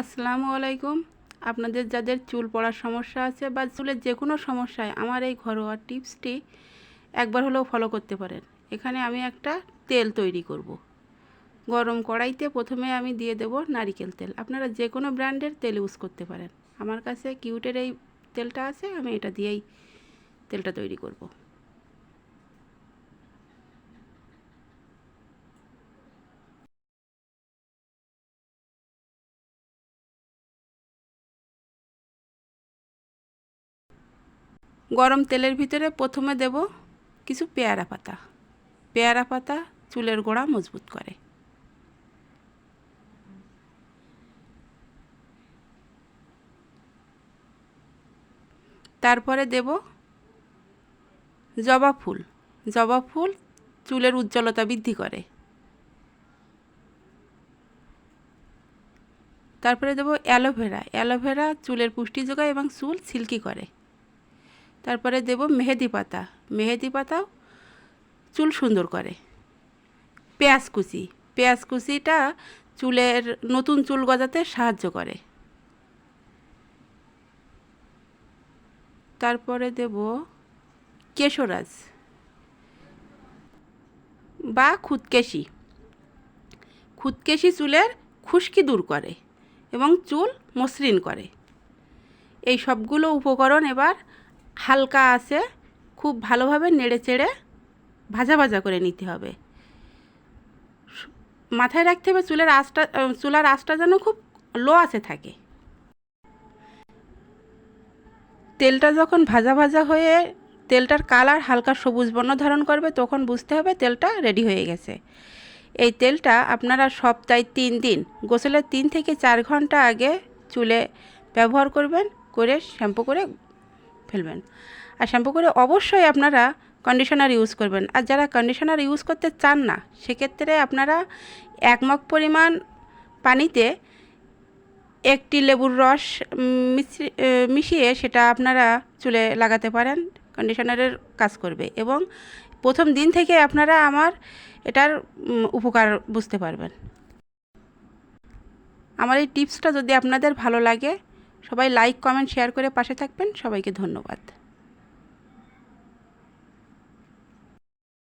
আসসালামু আলাইকুম। আপনাদের যাদের চুল পড়ার সমস্যা আছে বা চুলের যে কোনো সমস্যায় আমার এই ঘরোয়া টিপসটি একবার হলেও ফলো করতে পারেন। এখানে আমি একটা তেল তৈরি করব। গরম কড়াইতে প্রথমে আমি দিয়ে দেব নারিকেল তেল। আপনারা যে কোনো ব্র্যান্ডের তেল ইউজ করতে পারেন। আমার কাছে কিউটের এই তেলটা আছে, আমি এটা দিয়েই তেলটা তৈরি করব। গরম তেলের ভিতরে প্রথমে দেব কিছু পেয়ারা পাতা। পেয়ারা পাতা চুলের গোড়া মজবুত করে। তারপরে দেব জবা ফুল। জবা ফুল চুলের উজ্জ্বলতা বৃদ্ধি করে। তারপরে দেব অ্যালোভেরা। অ্যালোভেরা চুলের পুষ্টি যোগায় এবং চুল সিল্কি করে। তারপরে দেব মেহেদি পাতা। মেহেদি পাতাও চুল সুন্দর করে। পেঁয়াজ কুচি। পেঁয়াজ কুচিটা চুলের নতুন চুল গজাতে সাহায্য করে। তারপরে দেব কেশরাজ বা খুদকেশি। খুদকেশি চুলের খুশকি দূর করে এবং চুল মসৃণ করে। এই সবগুলো উপকরণ এবার হালকা আছে খুব ভালোভাবে নেড়ে চেড়ে ভাজা ভাজা করে নিতে হবে। মাথায় রাখতে হবে চুলার আঁচটা যেন খুব লো আঁচে থাকে। তেলটা যখন ভাজা ভাজা হয়ে তেলটার কালার হালকা সবুজ বর্ণ ধারণ করবে তখন বুঝতে হবে তেলটা রেডি হয়ে গেছে। এই তেলটা আপনারা সপ্তাহে 3 দিন গোসলের 3 থেকে 4 ঘন্টা আগে চুলে ব্যবহার করবেন, করে শ্যাম্পু করে ফেলবেন। আর শ্যাম্পু করে অবশ্যই আপনারা কন্ডিশনার ইউজ করবেন। আর যারা কন্ডিশনার ইউজ করতে চান না সেক্ষেত্রে আপনারা 1 মগ পরিমাণ পানিতে একটি লেবুর রস মিশিয়ে সেটা আপনারা চুলে লাগাতে পারেন। কন্ডিশনারের কাজ করবে এবং প্রথম দিন থেকে আপনারা আমার এটার উপকার বুঝতে পারবেন। আমার এই টিপসটা যদি আপনাদের ভালো লাগে সবাই লাইক কমেন্ট শেয়ার করে পাশে থাকবেন। সবাইকে ধন্যবাদ।